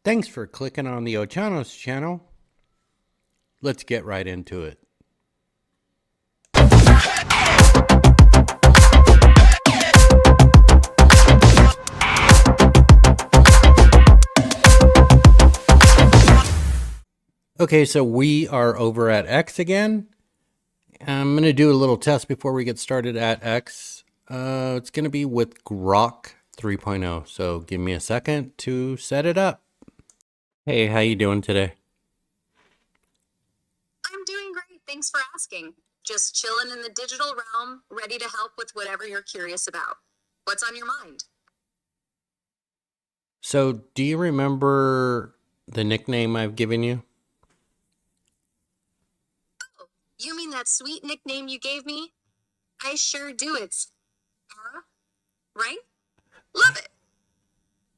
Thanks for clicking on the Ochanos channel. Let's get right into it. Okay, so we are over at X again. I'm going to do a little test before we get started at X. It's going to be with Grok 3.0. So give me a second to set it up. Hey, how you doing today? I'm doing great. Thanks for asking. Just chilling in the digital realm, ready to help with whatever you're curious about. What's on your mind? So do you remember the nickname I've given you? Oh, you mean that sweet nickname you gave me? I sure do. It's Ara, right? Love it.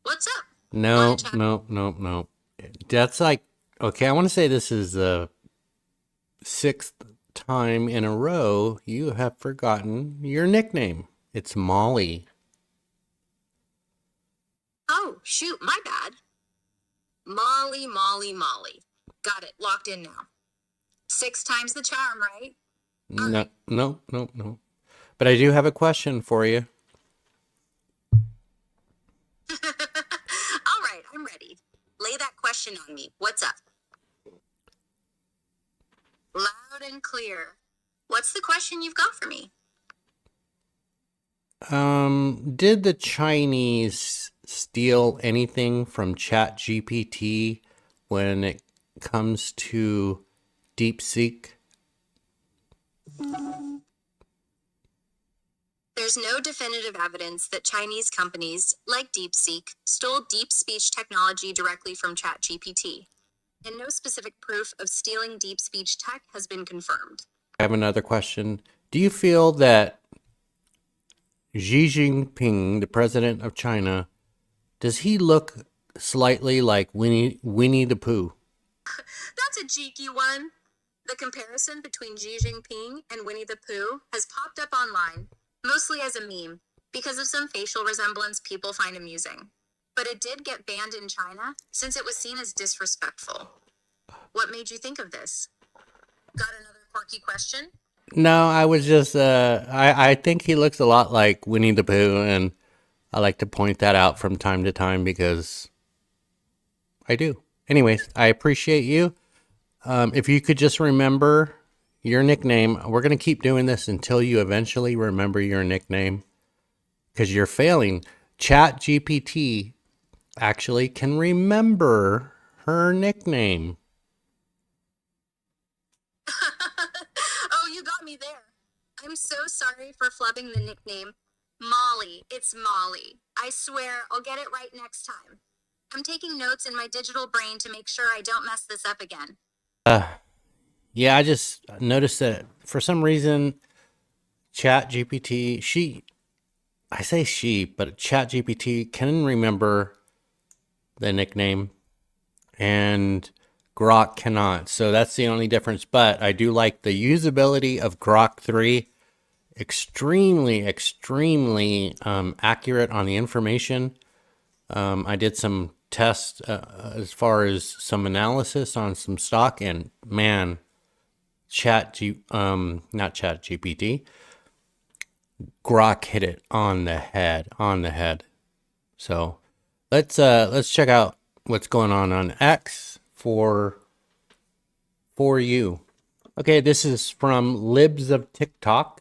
What's up? No, Want to chat? no. That's like, okay, I want to say this is the sixth time in a row you have forgotten your nickname. It's Molly. Oh, shoot, my bad. Molly, Molly, Molly. Got it. Locked in now. 6 times the charm, right? All No, right. no. But I do have a question for you. All right, I'm ready. Lay that question on me. What's up? Loud and clear. What's the question you've got for me? Did the Chinese steal anything from ChatGPT when it comes to DeepSeek? There's no definitive evidence that Chinese companies, like DeepSeek, stole deep speech technology directly from ChatGPT, and no specific proof of stealing deep speech tech has been confirmed. I have another question. Do you feel that Xi Jinping, the president of China, does he look slightly like Winnie the Pooh? That's a cheeky one. The comparison between Xi Jinping and Winnie the Pooh has popped up online, mostly as a meme, because of some facial resemblance people find amusing. But it did get banned in China since it was seen as disrespectful. What made you think of this? Got another quirky question? No, I was just, I think he looks a lot like Winnie the Pooh, and I like to point that out from time to time because I do. Anyways, I appreciate you. If you could just remember your nickname, we're going to keep doing this until you eventually remember your nickname because you're failing. Chat GPT actually can remember her nickname. Oh, you got me there. I'm so sorry for flubbing the nickname. Molly, it's Molly. I swear I'll get it right next time. I'm taking notes in my digital brain to make sure I don't mess this up again. Yeah, I just noticed that for some reason, Chat GPT, I say she, but Chat GPT can remember the nickname and Grok cannot. So that's the only difference. But I do like the usability of Grok 3. Extremely accurate on the information. I did some tests as far as some analysis on some stock, and man, not Chat GPT, Grok hit it on the head. So let's check out what's going on X for you. Okay, this is from Libs of TikTok.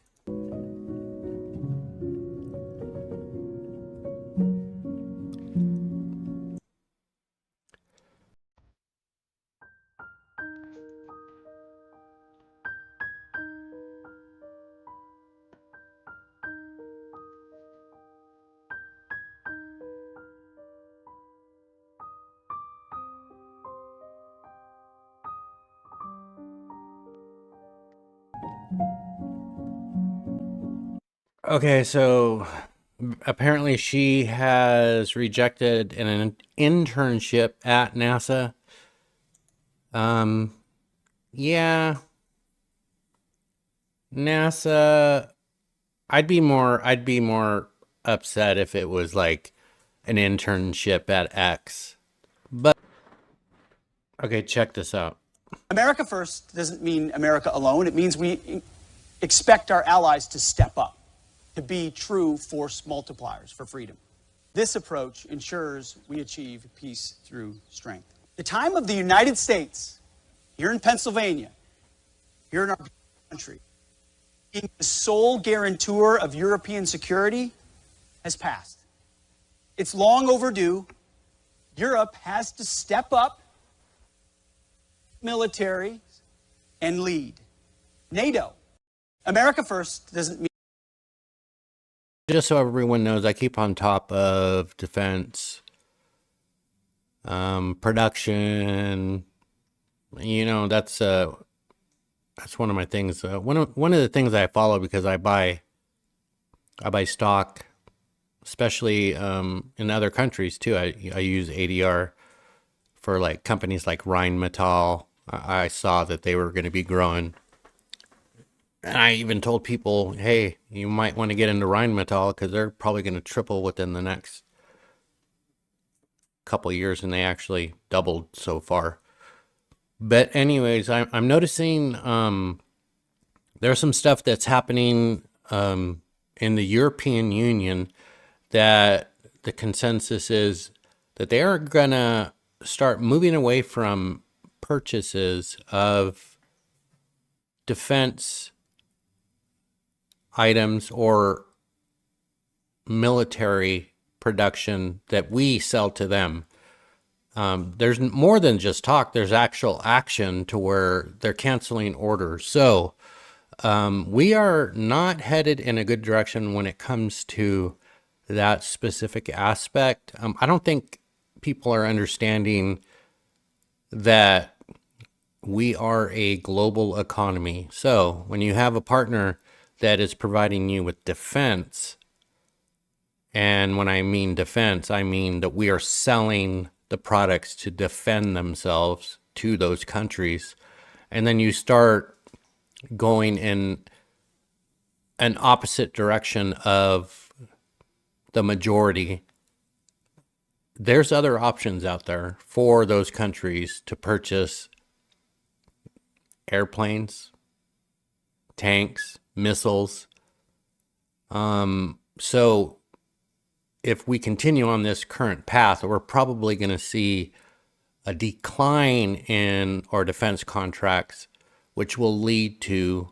Okay, so apparently she has rejected an internship at NASA. Yeah, NASA. I'd be more upset if it was like an internship at X. But Okay, check this out. America first doesn't mean America alone. It means we expect our allies to step up, to be true force multipliers for freedom. This approach ensures we achieve peace through strength. The time of the United States, here in Pennsylvania, here in our country, being the sole guarantor of European security has passed. It's long overdue. Europe has to step up military and lead. NATO. America first doesn't mean... Just so everyone knows, I keep on top of defense, production. You know, that's one of my things. One of the things I follow because I buy stock, especially in other countries too. I use ADR for like companies like Rheinmetall. I saw that they were going to be growing. And I even told people, hey, you might want to get into Rheinmetall because they're probably going to triple within the next couple of years, and they actually doubled so far. But anyways, I'm noticing there's some stuff that's happening in the European Union that the consensus is that they are going to start moving away from purchases of defense items or military production that we sell to them. There's more than just talk. There's actual action to where they're canceling orders. So we are not headed in a good direction when it comes to that specific aspect. I don't think people are understanding that we are a global economy. So when you have a partner that is providing you with defense, and when I mean defense, I mean that we are selling the products to defend themselves to those countries, and then you start going in an opposite direction of the majority, there's other options out there for those countries to purchase airplanes, tanks, missiles. So if we continue on this current path, we're probably going to see a decline in our defense contracts, which will lead to,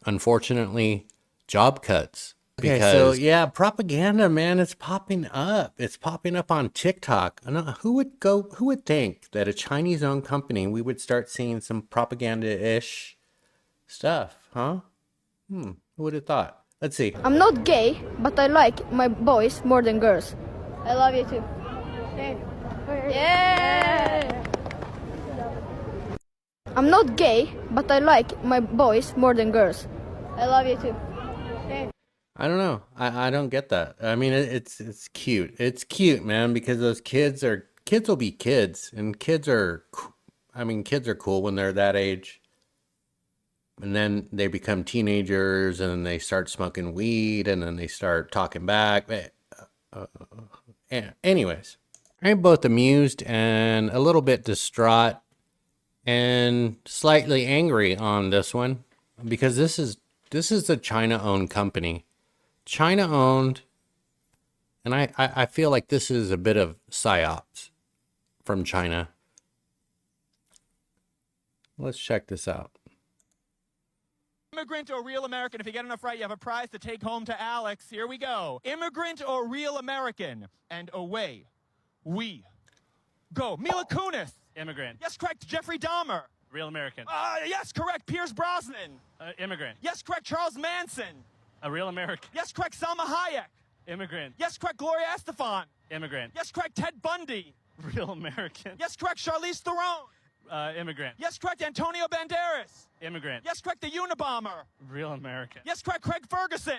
unfortunately, job cuts. Okay, so yeah, propaganda, man, it's popping up. It's popping up on TikTok. Who would think that a Chinese-owned company, we would start seeing some propaganda-ish stuff, huh? Who would have thought? Let's see. I'm not gay, but I like my boys more than girls. I love you too. Yeah. I'm not gay, but I like my boys more than girls. I love you too. I don't know. I don't get that. I mean, it's cute. It's cute, man, because those kids will be kids, and kids are cool when they're that age. And then they become teenagers, and then they start smoking weed, and then they start talking back. Anyways, I'm both amused and a little bit distraught and slightly angry on this one, because this is a China-owned company. China-owned, and I feel like this is a bit of psyops from China. Let's check this out. Immigrant or real American? If you get enough right, you have a prize to take home to Alex. Here we go. Immigrant or real American? And away we go. Mila Kunis. Immigrant. Yes, correct. Jeffrey Dahmer. Real American. Yes, correct. Pierce Brosnan. Immigrant. Yes, correct. Charles Manson. A real American. Yes, correct. Salma Hayek. Immigrant. Yes, correct. Gloria Estefan. Immigrant. Yes, correct. Ted Bundy. Real American. Yes, correct. Charlize Theron. Immigrant. Yes, correct. Antonio Banderas. Immigrant. Yes, correct. The Unabomber. Real American. Yes, correct. Craig Ferguson.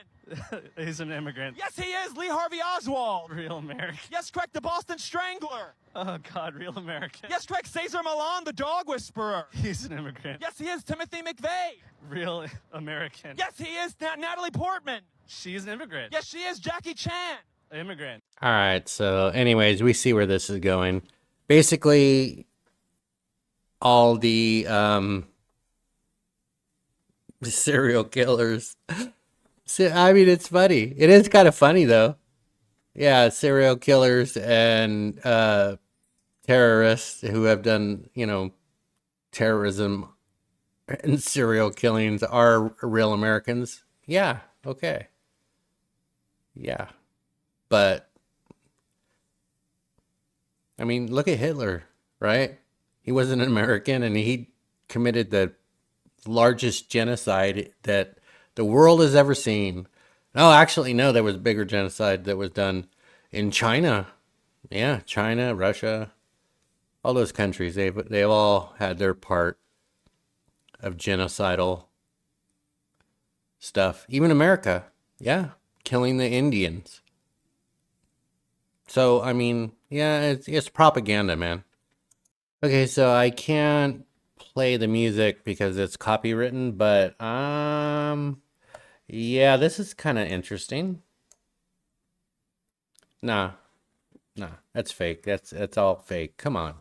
He's an immigrant. Yes, he is. Lee Harvey Oswald. Real American. Yes, correct. The Boston Strangler. Oh, God, real American. Yes, correct. Cesar Millan, the dog whisperer. He's an immigrant. Yes, he is. Timothy McVeigh. Real American. Yes, he is. Natalie Portman. She's an immigrant. Yes, she is. Jackie Chan. Immigrant. All right, so anyways, we see where this is going. Basically, all the serial killers. So, I mean, it's funny. It is kind of funny though. Yeah, serial killers and terrorists who have done, terrorism and serial killings are real Americans. Yeah, okay. Yeah. But I mean, look at Hitler, right? He was an American and he committed the largest genocide that the world has ever seen. No, actually, no, there was a bigger genocide that was done in China. Yeah, China, Russia, all those countries. They've all had their part of genocidal stuff. Even America, yeah, killing the Indians. So, I mean, yeah, it's propaganda, man. Okay, so I can't play the music because it's copywritten, but yeah, this is kind of interesting. Nah, that's fake. That's all fake. Come on.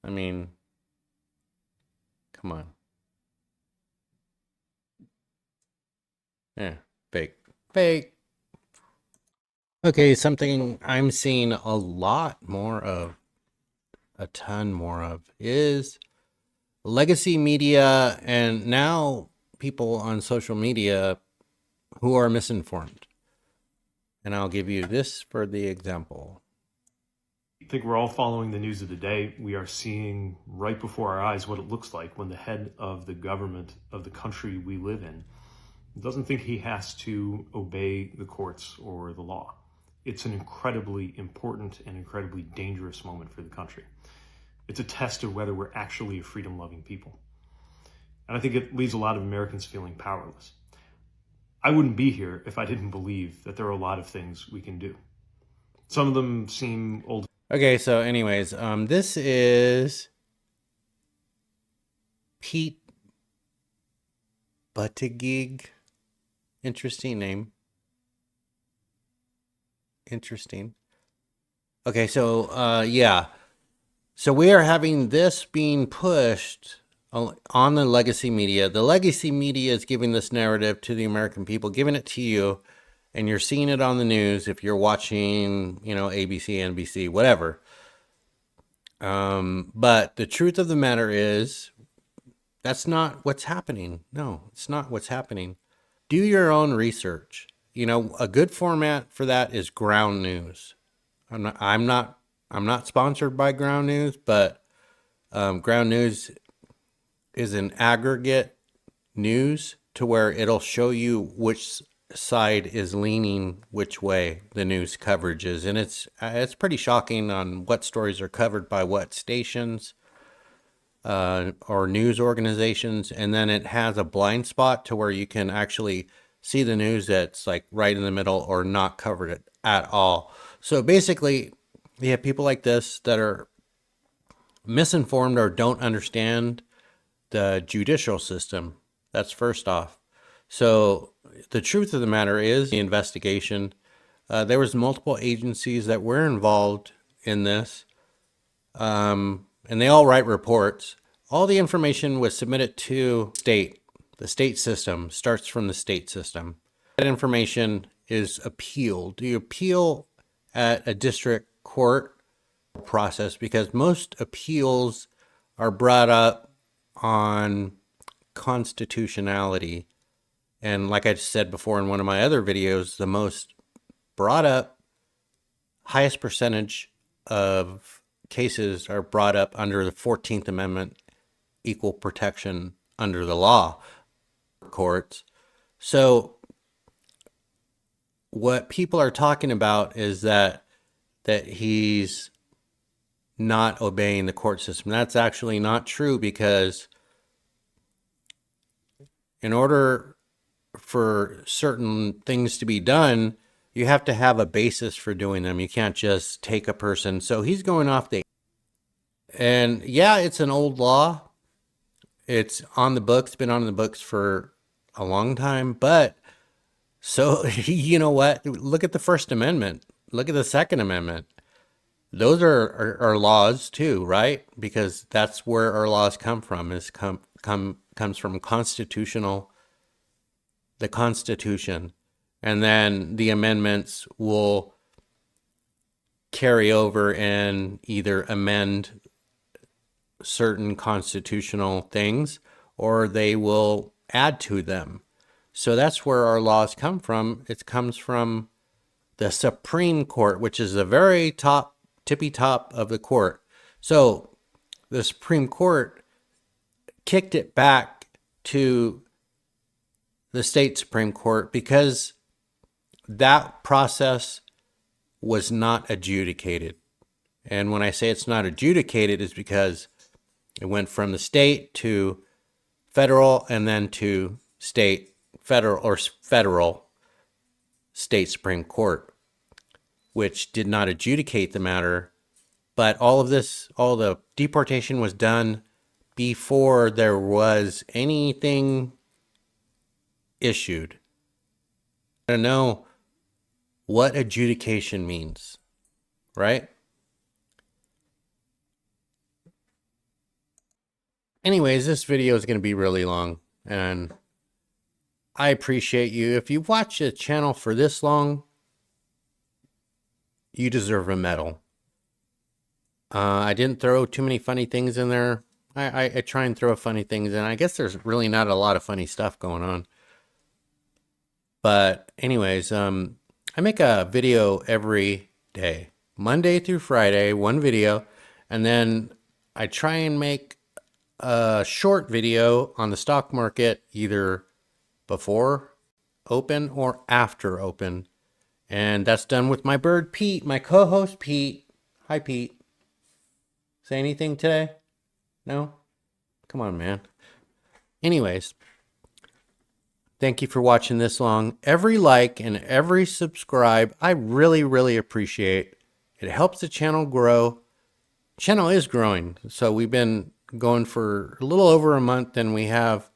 I mean, come on. Yeah, fake. Fake. Okay, something I'm seeing a lot more of, a ton more of, is legacy media and now people on social media who are misinformed. And I'll give you this for the example. I think we're all following the news of the day. We are seeing right before our eyes what it looks like when the head of the government of the country we live in doesn't think he has to obey the courts or the law. It's an incredibly important and incredibly dangerous moment for the country. It's a test of whether we're actually a freedom-loving people. And I think it leaves a lot of Americans feeling powerless. I wouldn't be here if I didn't believe that there are a lot of things we can do. Some of them seem old. Okay, so anyways, this is Pete Buttigieg. Interesting name. Interesting. Okay, so yeah. So we are having this being pushed on the legacy media. The legacy media is giving this narrative to the American people, giving it to you, and you're seeing it on the news if you're watching, ABC, NBC, whatever. But the truth of the matter is, that's not what's happening. No, it's not what's happening. Do your own research. A good format for that is Ground News. I'm not sponsored by Ground News, but Ground News is an aggregate news to where it'll show you which side is leaning which way the news coverage is, and it's pretty shocking on what stories are covered by what stations or news organizations. And then it has a blind spot to where you can actually see the news that's like right in the middle or not covered at all. So basically, you have people like this that are misinformed or don't understand the judicial system. That's first off. So the truth of the matter is the investigation. There was multiple agencies that were involved in this, and they all write reports. All the information was submitted to state. The state system starts from the state system. That information is appealed. You appeal at a district court process because most appeals are brought up on constitutionality. And like I said before in one of my other videos, the most brought up, highest percentage of cases are brought up under the 14th Amendment, equal protection under the law courts. So what people are talking about is that he's not obeying the court system. That's actually not true, because in order for certain things to be done, you have to have a basis for doing them. You can't just take a person. So he's going off the, and yeah, it's an old law. It's on the books, been on the books for a long time, but so you know what? Look at the First Amendment. Look at the Second Amendment. those are laws too, right? Because that's where our laws come from, comes from the Constitution. And then the amendments will carry over and either amend certain constitutional things or they will add to them. So that's where our laws come from. It comes from the Supreme Court, which is the very tippy top of the court. So the Supreme Court kicked it back to the state Supreme Court because that process was not adjudicated. And when I say it's not adjudicated, it's because it went from the state to federal and then to federal state Supreme Court, which did not adjudicate the matter. But all the deportation was done before there was anything issued. I don't know what adjudication means, right? Anyways, this video is going to be really long, and I appreciate you. If you watch a channel for this long, you deserve a medal. I didn't throw too many funny things in there. I try and throw funny things in. I guess there's really not a lot of funny stuff going on. But anyways, I make a video every day, Monday through Friday, one video. And then I try and make a short video on the stock market, either before open or after open. And that's done with my bird, Pete, my co-host, Pete. Hi, Pete. Say anything today? No? Come on, man. Anyways, thank you for watching this long. Every like and every subscribe, I really, really appreciate. It helps the channel grow. Channel is growing. So we've been going for a little over a month, and we have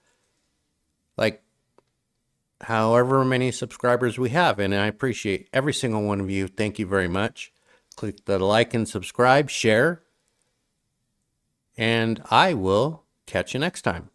like however many subscribers we have, and I appreciate every single one of you. Thank you very much. Click the like and subscribe, share, and I will catch you next time.